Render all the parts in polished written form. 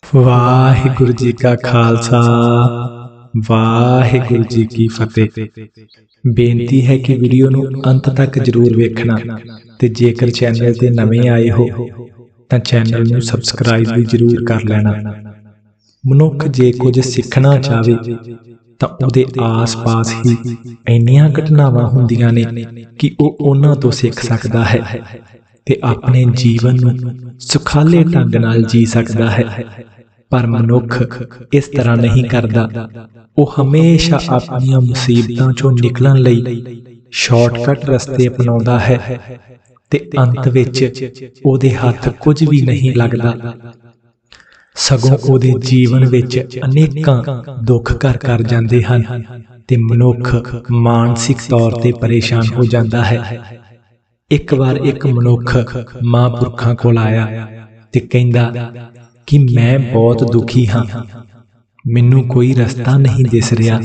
ਵਾਹਿਗੁਰੂ ਜੀ ਕਾ ਖਾਲਸਾ ਵਾਹਿਗੁਰੂ ਜੀ ਕੀ ਫਤਿਹ। ਬੇਨਤੀ ਹੈ ਕਿ ਵੀਡੀਓ ਨੂੰ ਅੰਤ ਤੱਕ ਜ਼ਰੂਰ ਵੇਖਣਾ ਤੇ ਜੇਕਰ ਚੈਨਲ ਤੇ ਨਵੇਂ ਆਏ ਹੋ ਤਾਂ ਚੈਨਲ ਨੂੰ ਸਬਸਕ੍ਰਾਈਬ ਵੀ ਜ਼ਰੂਰ ਕਰ ਲੈਣਾ। ਮਨੁੱਖ ਜੇ ਕੁਝ ਸਿੱਖਣਾ ਚਾਹੇ ਤਾਂ ਉਹਦੇ ਆਸ-ਪਾਸ ਹੀ ਇੰਨੀਆਂ ਘਟਨਾਵਾਂ ਹੁੰਦੀਆਂ ਨੇ ਕਿ ਉਹ ਉਹਨਾਂ ਤੋਂ ਸਿੱਖ ਸਕਦਾ ਹੈ ਤੇ ਆਪਣੇ ਜੀਵਨ ਨੂੰ ਸੁਖਾਲੇ ਢੰਗ ਨਾਲ ਜੀ ਸਕਦਾ ਹੈ। ਪਰ ਮਨੁੱਖ ਇਸ ਤਰ੍ਹਾਂ ਨਹੀਂ ਕਰਦਾ। ਉਹ ਹਮੇਸ਼ਾ ਆਪਣੀਆਂ ਮੁਸੀਬਤਾਂ ਚੋਂ ਨਿਕਲਣ ਲਈ ਸ਼ਾਰਟਕਟ ਰਸਤੇ ਅਪਣਾਉਂਦਾ ਹੈ ਤੇ ਅੰਤ ਵਿੱਚ ਉਹਦੇ ਹੱਥ ਕੁਝ ਵੀ ਨਹੀਂ ਲੱਗਦਾ, ਸਗੋਂ ਉਹਦੇ ਜੀਵਨ ਵਿੱਚ ਅਨੇਕਾਂ ਦੁੱਖ ਘਰ ਜਾਂਦੇ ਹਨ ਤੇ ਮਨੁੱਖ ਮਾਨਸਿਕ ਤੌਰ ਤੇ ਪਰੇਸ਼ਾਨ ਹੋ ਜਾਂਦਾ ਹੈ। ਇੱਕ ਵਾਰ ਇੱਕ ਮਨੁੱਖ ਮਹਾਂਪੁਰਖਾਂ ਕੋਲ ਆਇਆ ਤੇ ਕਹਿੰਦਾ ਕਿ ਮੈਂ ਬਹੁਤ ਦੁਖੀ ਹਾਂ, ਮੈਨੂੰ ਕੋਈ ਰਸਤਾ ਨਹੀਂ ਦਿਸ ਰਿਹਾ।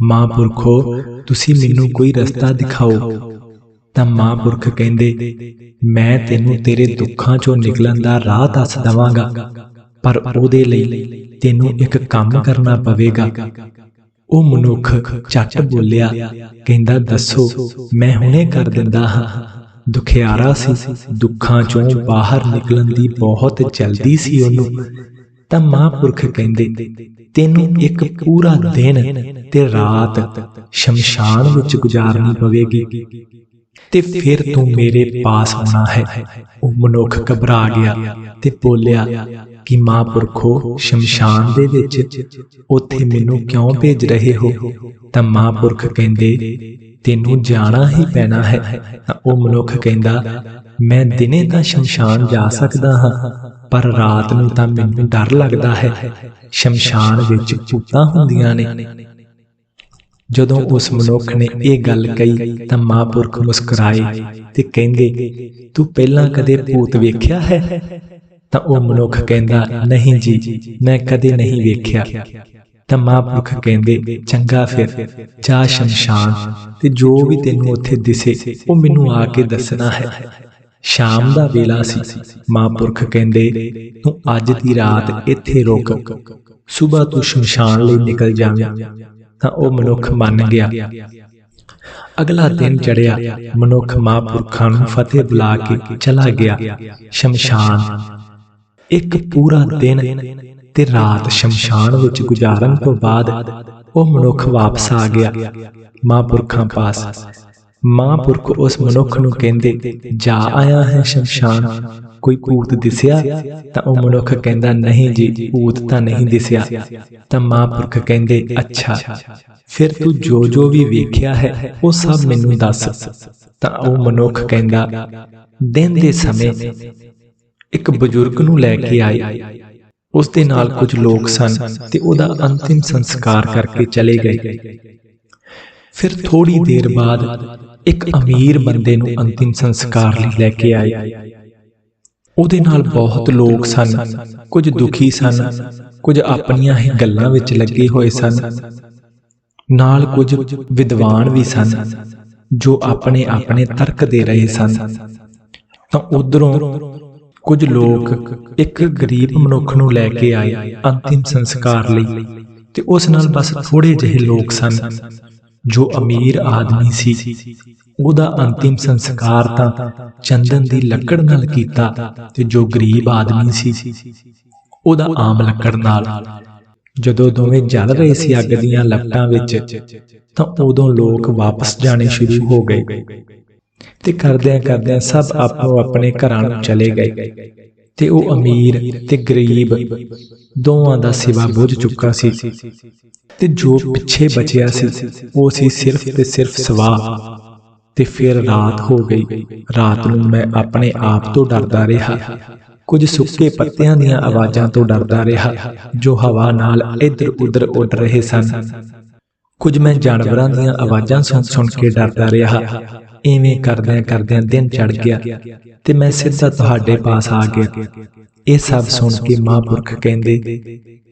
ਮਹਾਂਪੁਰਖੋ, ਤੁਸੀਂ ਮੈਨੂੰ ਕੋਈ ਰਸਤਾ ਦਿਖਾਓ। ਤਾਂ ਮਹਾਂਪੁਰਖ ਕਹਿੰਦੇ, ਮੈਂ ਤੈਨੂੰ ਤੇਰੇ ਦੁੱਖਾਂ ਚੋਂ ਨਿਕਲਣ ਦਾ ਰਾਹ ਦੱਸ ਦਵਾਂਗਾ, ਪਰ ਉਹਦੇ ਲਈ ਤੈਨੂੰ ਇੱਕ ਕੰਮ ਕਰਨਾ ਪਵੇਗਾ। ਉਹ ਮਨੁੱਖ ਝੱਟ ਬੋਲਿਆ, ਕਹਿੰਦਾ ਦੱਸੋ, ਮੈਂ ਹੁਣੇ ਕਰ ਦਿੰਦਾ ਹਾਂ। ਦੁਖਿਆਰਾ ਸੀ, ਦੁੱਖਾਂ ਚੋਂ ਬਾਹਰ ਨਿਕਲਣ ਦੀ ਬਹੁਤ ਜਲਦੀ ਸੀ ਉਹਨੂੰ। ਤਾਂ ਮਹਾਂਪੁਰਖ ਕਹਿੰਦੇ, ਤੈਨੂੰ ਇੱਕ ਪੂਰਾ ਦਿਨ ਤੇ ਰਾਤ ਸ਼ਮਸ਼ਾਨ ਵਿੱਚ ਗੁਜ਼ਾਰਨੀ ਪਵੇਗੀ ਤੇ ਫਿਰ ਤੂੰ ਮੇਰੇ ਪਾਸ ਆਉਣਾ ਹੈ। ਉਹ ਮਨੁੱਖ ਘਬਰਾ ਗਿਆ ਤੇ ਬੋਲਿਆ ਕਿ ਮਹਾਂਪੁਰਖੋ, ਸ਼ਮਸ਼ਾਨ ਦੇ ਵਿੱਚ ਉੱਥੇ ਮੈਨੂੰ ਕਿਉਂ ਭੇਜ ਰਹੇ ਹੋ? ਤਾਂ ਮਹਾਂਪੁਰਖ ਕਹਿੰਦੇ, ਤੈਨੂੰ ਜਾਣਾ ਹੀ ਪੈਣਾ ਹੈ। ਤਾਂ ਉਹ ਮਨੁੱਖ ਕਹਿੰਦਾ, ਮੈਂ ਦਿਨੇ ਤਾਂ ਸ਼ਮਸ਼ਾਨ ਜਾ ਸਕਦਾ ਹਾਂ, ਪਰ ਰਾਤ ਨੂੰ ਤਾਂ ਮੈਨੂੰ ਡਰ ਲੱਗਦਾ ਹੈ। ਸ਼ਮਸ਼ਾਨ ਵਿੱਚ ਭੂਤਾਂ ਹੁੰਦੀਆਂ ਨੇ। ਜਦੋਂ ਉਸ ਮਨੁੱਖ ਨੇ ਇਹ ਗੱਲ ਕਹੀ ਤਾਂ ਮਹਾਂਪੁਰਖ ਮੁਸਕਰਾਏ ਤੇ ਕਹਿੰਦੇ, ਤੂੰ ਪਹਿਲਾਂ ਕਦੇ ਭੂਤ ਵੇਖਿਆ ਹੈ? ਤਾਂ ਉਹ ਮਨੁੱਖ ਕਹਿੰਦਾ, ਨਹੀਂ ਜੀ, ਮੈਂ ਕਦੇ ਨਹੀਂ ਵੇਖਿਆ। ਤਾਂ ਮਹਾਂਪੁਰਖ ਕਹਿੰਦੇ, ਚੰਗਾ ਫਿਰ ਜਾ ਸ਼ਮਸ਼ਾਨ ਤੇ ਜੋ ਵੀ ਤੈਨੂੰ ਉੱਥੇ ਦਿਸੇ ਉਹ ਮੈਨੂੰ ਆ ਕੇ ਦੱਸਣਾ ਹੈ। ਸ਼ਾਮ ਦਾ ਵੇਲਾ ਸੀ। ਮਹਾਂਪੁਰਖ ਕਹਿੰਦੇ, ਤੂੰ ਅੱਜ ਦੀ ਰਾਤ ਇੱਥੇ ਰੁਕ, ਸੁਬਾਹ ਤੂੰ ਸ਼ਮਸ਼ਾਨ ਲਈ ਨਿਕਲ ਜਾਵੇਂ। ਤਾਂ ਉਹ ਮਨੁੱਖ ਮੰਨ ਗਿਆ। ਅਗਲਾ ਦਿਨ ਚੜ੍ਹਿਆ। ਮਨੁੱਖ ਮਹਾਂਪੁਰਖਾਂ ਨੂੰ ਫਤਿਹ ਬੁਲਾ ਕੇ ਚਲਾ ਗਿਆ ਸ਼ਮਸ਼ਾਨ। ਇੱਕ ਪੂਰਾ ਦਿਨ ਤੇ ਰਾਤ ਸ਼ਮਸ਼ਾਨ ਵਿੱਚ ਗੁਜ਼ਾਰਨ ਤੋਂ ਬਾਅਦ ਉਹ ਮਨੁੱਖ ਵਾਪਸ ਆ ਗਿਆ ਮਹਾਂਪੁਰਖਾਂ ਪਾਸ। ਮਹਾਂਪੁਰਖ ਉਸ ਮਨੁੱਖ ਨੂੰ ਕਹਿੰਦੇ, ਜਾ ਆਇਆ ਹੈ ਸ਼ਮਸ਼ਾਨ, ਕੋਈ ਭੂਤ ਦਿਸਿਆ? ਤਾਂ ਉਹ ਮਨੁੱਖ ਕਹਿੰਦਾ, ਨਹੀਂ ਜੀ, ਭੂਤ ਤਾਂ ਨਹੀਂ ਦਿਸਿਆ। ਤਾਂ ਮਹਾਂਪੁਰਖ ਕਹਿੰਦੇ, ਅੱਛਾ, ਫਿਰ ਤੂੰ ਜੋ ਵੀ ਵੇਖਿਆ ਹੈ ਉਹ ਸਭ ਮੈਨੂੰ ਦੱਸ। ਤਾਂ ਉਹ ਮਨੁੱਖ ਕਹਿੰਦਾ, ਦਿਨ ਦੇ ਸਮੇਂ ਇੱਕ ਬਜ਼ੁਰਗ ਨੂੰ ਲੈ ਕੇ ਆਏ। ਉਸ ਦੇ ਨਾਲ ਕੁਝ ਲੋਕ ਸਨ ਤੇ ਉਹਦਾ ਅੰਤਿਮ ਸੰਸਕਾਰ ਕਰਕੇ ਚਲੇ ਗਏ। ਫਿਰ ਥੋੜੀ ਦੇਰ ਬਾਅਦ ਇੱਕ ਅਮੀਰ ਬੰਦੇ ਨੂੰ ਅੰਤਿਮ ਸੰਸਕਾਰ ਲਈ ਲੈ ਕੇ ਆਏ। ਉਹਦੇ ਨਾਲ ਬਹੁਤ ਲੋਕ ਸਨ, ਕੁਝ ਦੁਖੀ ਸਨ, ਕੁਝ ਆਪਣੀਆਂ ਹੀ ਗੱਲਾਂ ਵਿੱਚ ਲੱਗੇ ਹੋਏ ਸਨ, ਨਾਲ ਕੁਝ ਵਿਦਵਾਨ ਵੀ ਸਨ ਜੋ ਆਪਣੇ ਆਪਣੇ ਤਰਕ ਦੇ ਰਹੇ ਸਨ। ਤਾਂ ਉਧਰੋਂ ਕੁਝ ਲੋਕ ਇੱਕ ਗਰੀਬ ਮਨੁੱਖ ਨੂੰ ਲੈ ਕੇ ਆਏ ਅੰਤਿਮ ਸੰਸਕਾਰ ਲਈ ਤੇ ਉਸ ਨਾਲ ਬਸ ਥੋੜੇ ਜਿਹੇ ਲੋਕ ਸਨ। ਜੋ ਅਮੀਰ ਆਦਮੀ ਸੀ ਉਹਦਾ ਅੰਤਿਮ ਸੰਸਕਾਰ ਤਾਂ ਚੰਦਨ ਦੀ ਲੱਕੜ ਨਾਲ ਕੀਤਾ ਤੇ ਜੋ ਗਰੀਬ ਆਦਮੀ ਸੀ ਉਹਦਾ ਆਮ ਲੱਕੜ ਨਾਲ। ਜਦੋਂ ਦੋਵੇਂ ਜਲ ਰਹੇ ਸੀ ਅੱਗ ਦੀਆਂ ਲਪਟਾਂ ਵਿੱਚ ਤਾਂ ਉਦੋਂ ਲੋਕ ਵਾਪਸ ਜਾਣੇ ਸ਼ੁਰੂ ਹੋ ਗਏ ਤੇ ਕਰਦਿਆਂ ਸਭ ਆਪੋ ਆਪਣੇ ਘਰਾਂ ਨੂੰ ਚਲੇ ਗਏ ਤੇ ਉਹ ਅਮੀਰ ਤੇ ਗਰੀਬ ਦੋਵਾਂ ਦਾ ਸਿਵਾ ਬੁੱਝ ਚੁੱਕਾ ਸੀ ਤੇ ਜੋ ਪਿੱਛੇ ਬਚਿਆ ਸੀ ਉਹ ਸੀ ਸਿਰਫ ਤੇ ਸਿਰਫ ਸਵਾਹ। ਤੇ ਫਿਰ ਰਾਤ ਹੋ ਗਈ। ਰਾਤ ਨੂੰ ਮੈਂ ਆਪਣੇ ਆਪ ਤੋਂ ਡਰਦਾ ਰਿਹਾ, ਕੁਝ ਸੁੱਕੇ ਪੱਤਿਆਂ ਦੀਆਂ ਆਵਾਜ਼ਾਂ ਤੋਂ ਡਰਦਾ ਰਿਹਾ ਜੋ ਹਵਾ ਨਾਲ ਇੱਧਰ ਉੱਧਰ ਉੱਡ ਰਹੇ ਸਨ। ਕੁਝ ਮੈਂ ਜਾਨਵਰਾਂ ਦੀਆਂ ਆਵਾਜ਼ਾਂ ਸੁਣ ਕੇ ਡਰਦਾ ਰਿਹਾ। ਇਵੇਂ ਕਰਦਿਆਂ ਦਿਨ ਚੜ੍ਹ ਗਿਆ ਤੇ ਮੈਂ ਸਿੱਧਾ ਤੁਹਾਡੇ ਪਾਸ ਆ ਗਿਆ। ਇਹ ਸਭ ਸੁਣ ਕੇ ਮਹਾਂਪੁਰਖ ਕਹਿੰਦੇ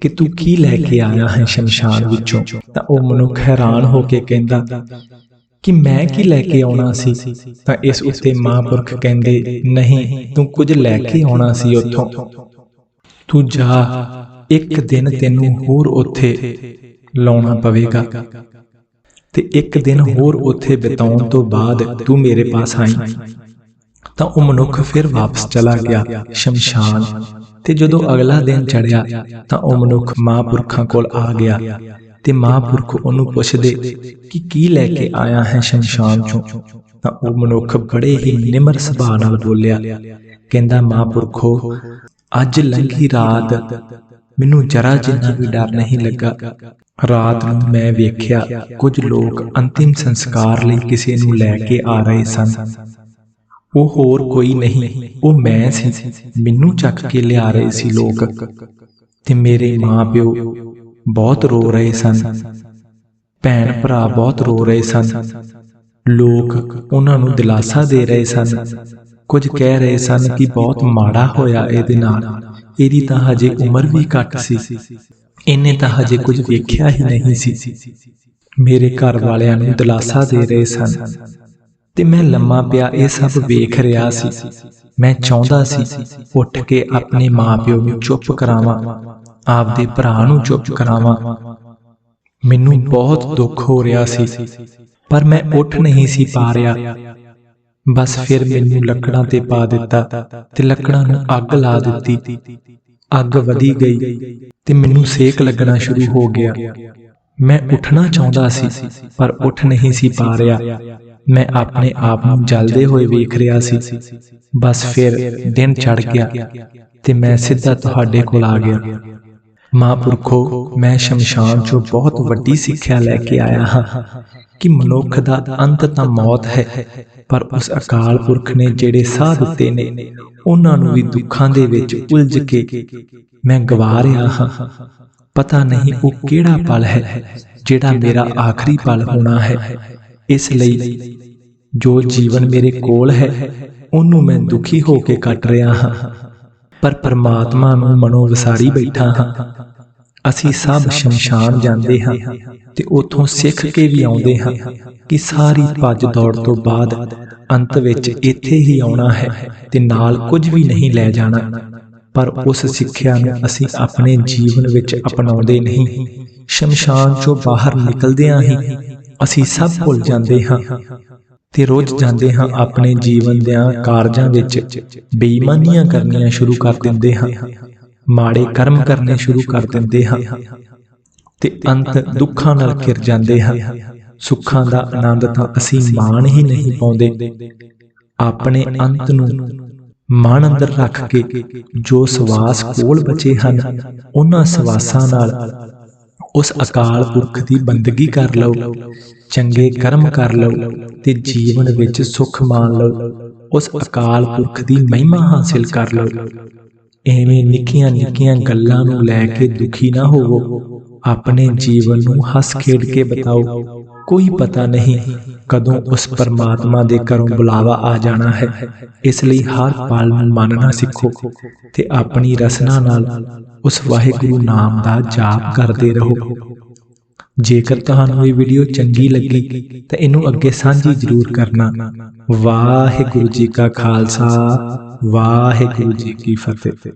ਕਿ ਤੂੰ ਕੀ ਲੈ ਕੇ ਆਇਆ ਹੈ ਸ਼ਮਸ਼ਾਨ ਵਿੱਚੋਂ? ਤਾਂ ਉਹ ਮਨੁੱਖ ਹੈਰਾਨ ਹੋ ਕੇ ਕਹਿੰਦਾ ਕਿ ਮੈਂ ਕੀ ਲੈ ਕੇ ਆਉਣਾ ਸੀ? ਤਾਂ ਇਸ ਉੱਤੇ ਮਹਾਂਪੁਰਖ ਕਹਿੰਦੇ, ਨਹੀਂ, ਤੂੰ ਕੁਝ ਲੈ ਕੇ ਆਉਣਾ ਸੀ ਉੱਥੋਂ। ਤੂੰ ਜਾ ਇੱਕ ਦਿਨ ਤੈਨੂੰ ਹੋਰ ਉੱਥੇ ਲਾਉਣਾ ਪਵੇਗਾ ਤੇ ਇੱਕ ਦਿਨ ਹੋਰ ਉੱਥੇ ਬਿਤਾਉਣ ਤੋਂ ਬਾਅਦ ਤੂੰ ਮੇਰੇ ਪਾਸ ਆਈ। ਤਾਂ ਉਹ ਮਨੁੱਖ ਫਿਰ ਵਾਪਸ ਚਲਾ ਗਿਆ ਸ਼ਮਸ਼ਾਨ। ਤੇ ਜਦੋਂ ਅਗਲਾ ਦਿਨ ਚੜ੍ਹਿਆ ਤਾਂ ਉਹ ਮਨੁੱਖ ਮਹਾਂਪੁਰਖਾਂ ਕੋਲ ਆ ਗਿਆ ਤੇ ਮਹਾਂਪੁਰਖ ਉਹਨੂੰ ਪੁੱਛਦੇ ਕਿ ਕੀ ਲੈ ਕੇ ਆਇਆ ਹੈ ਸ਼ਮਸ਼ਾਨ ਚੋਂ। ਤਾਂ ਉਹ ਮਨੁੱਖ ਬੜੇ ਹੀ ਨਿਮਰ ਸੁਭਾਅ ਨਾਲ ਬੋਲਿਆ, ਕਹਿੰਦਾ ਮਹਾਂਪੁਰਖੋ, ਅੱਜ ਲੰਘੀ ਰਾਤ ਮੈਨੂੰ ਜਰਾ ਜਿੰਨਾ ਵੀ ਡਰ ਨਹੀਂ ਲੱਗਾ। ਰਾਤ ਨੂੰ ਮੈਂ ਵੇਖਿਆ ਕੁਝ ਲੋਕ ਅੰਤਿਮ ਸੰਸਕਾਰ ਲਈ ਕਿਸੇ ਨੂੰ ਲੈ ਕੇ ਆ ਰਹੇ ਸਨ। ਉਹ ਹੋਰ ਕੋਈ ਨਹੀਂ, ਉਹ ਮੈਂ ਸੀ। ਮੈਨੂੰ ਚੱਕ ਕੇ ਲਿਆ ਰਹੇ ਸੀ ਲੋਕ ਤੇ ਮੇਰੇ ਮਾਂ ਪਿਓ ਬਹੁਤ ਰੋ ਰਹੇ ਸਨ, ਭੈਣ ਭਰਾ ਬਹੁਤ ਰੋ ਰਹੇ ਸਨ। ਲੋਕ ਉਹਨਾਂ ਨੂੰ ਦਿਲਾਸਾ ਦੇ ਰਹੇ ਸਨ, ਕੁਝ ਕਹਿ ਰਹੇ ਸਨ ਕਿ ਬਹੁਤ ਮਾੜਾ ਹੋਇਆ ਇਹਦੇ ਨਾਲ, ਇਹਦੀ ਤਾਂ ਹਜੇ ਉਮਰ ਵੀ ਘੱਟ ਸੀ, ਇਹਨੇ ਤਾਂ ਹਜੇ ਕੁਝ ਵੇਖਿਆ ਹੀ ਨਹੀਂ ਸੀ। ਮੇਰੇ ਘਰ ਵਾਲਿਆਂ ਨੂੰ ਦਿਲਾਸਾ ਦੇ ਰਹੇ ਸਨ ਤੇ ਮੈਂ ਲੰਮਾ ਪਿਆ ਇਹ ਸਭ ਵੇਖ ਰਿਹਾ ਸੀ। ਮੈਂ ਚਾਹੁੰਦਾ ਸੀ ਉੱਠ ਕੇ ਆਪਣੇ ਮਾਂ-ਪਿਓ ਨੂੰ ਚੁੱਪ ਕਰਾਵਾਂ, ਆਪਦੇ ਭਰਾ ਨੂੰ ਚੁੱਪ ਕਰਾਵਾਂ। ਮੈਨੂੰ ਬਹੁਤ ਦੁੱਖ ਹੋ ਰਿਹਾ ਸੀ ਪਰ ਮੈਂ ਉੱਠ ਨਹੀਂ ਸੀ ਪਾ ਰਿਹਾ। ਬਸ ਫਿਰ ਮੈਨੂੰ ਲੱਕੜਾਂ ਤੇ ਪਾ ਦਿੱਤਾ ਤੇ ਲੱਕੜਾਂ ਨੂੰ ਅੱਗ ਲਾ ਦਿੱਤੀ। ਅੱਗ ਵਧੀ ਗਈ ਤੇ ਮੈਨੂੰ ਸੇਕ ਲੱਗਣਾ ਸ਼ੁਰੂ ਹੋ ਗਿਆ। ਮੈਂ ਉੱਠਣਾ ਚਾਹੁੰਦਾ ਸੀ ਪਰ ਉੱਠ ਨਹੀਂ ਸੀ ਪਾ ਰਿਹਾ। ਮੈਂ ਆਪਣੇ ਆਪ ਨੂੰ ਜਲਦੇ ਹੋਏ ਵੇਖ ਰਿਹਾ ਸੀ। ਬਸ ਫਿਰ ਦਿਨ ਚੜ੍ਹ ਗਿਆ ਤੇ ਮੈਂ ਸਿੱਧਾ ਤੁਹਾਡੇ ਕੋਲ ਆ ਗਿਆ। ਮਹਾਂਪੁਰਖੋ, ਮੈਂ ਸ਼ਮਸ਼ਾਨ ਚੋਂ ਬਹੁਤ ਵੱਡੀ ਸਿੱਖਿਆ ਲੈ ਕੇ ਆਇਆ ਹਾਂ ਕਿ ਮਨੁੱਖ ਦਾ ਅੰਤ ਤਾਂ ਮੌਤ ਹੈ, ਪਰ ਉਸ ਅਕਾਲ ਪੁਰਖ ਨੇ ਜਿਹੜੇ ਸਾਹ ਦਿੱਤੇ ਨੇ ਉਹਨਾਂ ਨੂੰ ਵੀ ਦੁੱਖਾਂ ਦੇ ਵਿੱਚ ਉਲਝ ਕੇ ਮੈਂ ਗਵਾ ਰਿਹਾ ਹਾਂ। ਪਤਾ ਨਹੀਂ ਉਹ ਕਿਹੜਾ ਪਲ ਹੈ ਜਿਹੜਾ ਮੇਰਾ ਆਖਰੀ ਪਲ ਹੋਣਾ ਹੈ। ਇਸ ਲਈ ਜੋ ਜੀਵਨ ਮੇਰੇ ਕੋਲ ਹੈ ਉਹਨੂੰ ਮੈਂ ਦੁਖੀ ਹੋ ਕੇ ਕੱਟ ਰਿਹਾ ਹਾਂ, ਪਰ ਪਰਮਾਤਮਾ ਨੂੰ ਮਨੋਂ ਵਿਸਾਰੀ ਬੈਠਾ ਹਾਂ। ਅਸੀਂ ਸਭ ਸ਼ਮਸ਼ਾਨ ਜਾਂਦੇ ਹਾਂ ਤੇ ਉੱਥੋਂ ਸਿੱਖ ਕੇ ਵੀ ਆਉਂਦੇ ਹਾਂ ਕਿ ਸਾਰੀ ਭੱਜ ਦੌੜ ਤੋਂ ਬਾਅਦ ਅੰਤ ਵਿੱਚ ਇੱਥੇ ਹੀ ਆਉਣਾ ਹੈ ਤੇ ਨਾਲ ਕੁਝ ਵੀ ਨਹੀਂ ਲੈ ਜਾਣਾ। ਪਰ ਉਸ ਸਿੱਖਿਆ ਨੂੰ ਅਸੀਂ ਆਪਣੇ ਜੀਵਨ ਵਿੱਚ ਅਪਣਾਉਂਦੇ ਨਹੀਂ। ਸ਼ਮਸ਼ਾਨ ਚੋਂ ਬਾਹਰ ਨਿਕਲਦਿਆਂ ਹੀ ਅਸੀਂ ਸਭ ਭੁੱਲ ਜਾਂਦੇ ਹਾਂ ਤੇ ਰੁੱਝ ਜਾਂਦੇ ਹਾਂ ਆਪਣੇ ਜੀਵਨ ਦਿਆਂ ਕਾਰਜਾਂ ਵਿੱਚ। ਬੇਈਮਾਨੀਆਂ ਕਰਨੀਆਂ ਸ਼ੁਰੂ ਕਰ ਦਿੰਦੇ ਹਾਂ, ਮਾੜੇ ਕਰਮ ਕਰਨੇ ਸ਼ੁਰੂ ਕਰ ਦਿੰਦੇ ਹਾਂ ਤੇ ਅੰਤ ਦੁੱਖਾਂ ਨਾਲ ਘਿਰ ਜਾਂਦੇ ਹਾਂ। ਸੁੱਖਾਂ ਦਾ ਆਨੰਦ ਤਾਂ ਅਸੀਂ ਮਾਣ ਹੀ ਨਹੀਂ ਪਾਉਂਦੇ। ਆਪਣੇ ਅੰਤ ਨੂੰ ਮਨ ਅੰਦਰ ਰੱਖ ਕੇ ਜੋ ਸਵਾਸ ਕੋਲ ਬਚੇ ਹਨ ਉਹਨਾਂ ਸਵਾਸਾਂ ਨਾਲ ਉਸ ਅਕਾਲ ਪੁਰਖ ਦੀ ਬੰਦਗੀ ਕਰ ਲਓ, ਚੰਗੇ ਕਰਮ ਕਰ ਲਓ ਤੇ ਜੀਵਨ ਵਿੱਚ ਸੁੱਖ ਮਾਣ ਲਓ। ਉਸ ਅਕਾਲ ਪੁਰਖ ਦੀ ਮਹਿਮਾ ਹਾਸਿਲ ਕਰ ਲਓ। ਐਵੇਂ ਨਿੱਕੀਆਂ ਨਿੱਕੀਆਂ ਗੱਲਾਂ ਨੂੰ ਲੈ ਕੇ ਦੁਖੀ ਨਾ ਹੋਵੋ। ਆਪਣੇ ਜੀਵਨ ਨੂੰ ਹੱਸ ਖੇਡ ਕੇ ਬਿਤਾਓ। ਕੋਈ ਪਤਾ ਨਹੀਂ ਕਦੋਂ ਉਸ ਪਰਮਾਤਮਾ ਦੇ ਘਰੋਂ ਬੁਲਾਵਾ ਆ ਜਾਣਾ ਹੈ। ਇਸ ਲਈ ਹਰ ਪਲ ਨੂੰ ਮੰਨਣਾ ਸਿੱਖੋ ਤੇ ਆਪਣੀ ਰਸਨਾ ਨਾਲ ਉਸ ਵਾਹਿਗੁਰੂ ਨਾਮ ਦਾ ਜਾਪ ਕਰਦੇ ਰਹੋ। ਜੇਕਰ ਤੁਹਾਨੂੰ ਇਹ ਵੀਡੀਓ ਚੰਗੀ ਲੱਗੀ ਤਾਂ ਇਹਨੂੰ ਅੱਗੇ ਸਾਂਝੀ ਜ਼ਰੂਰ ਕਰਨਾ। ਵਾਹਿਗੁਰੂ ਜੀ ਕਾ ਖਾਲਸਾ, ਵਾਹਿਗੁਰੂ ਜੀ ਕੀ ਫਤਿਹ।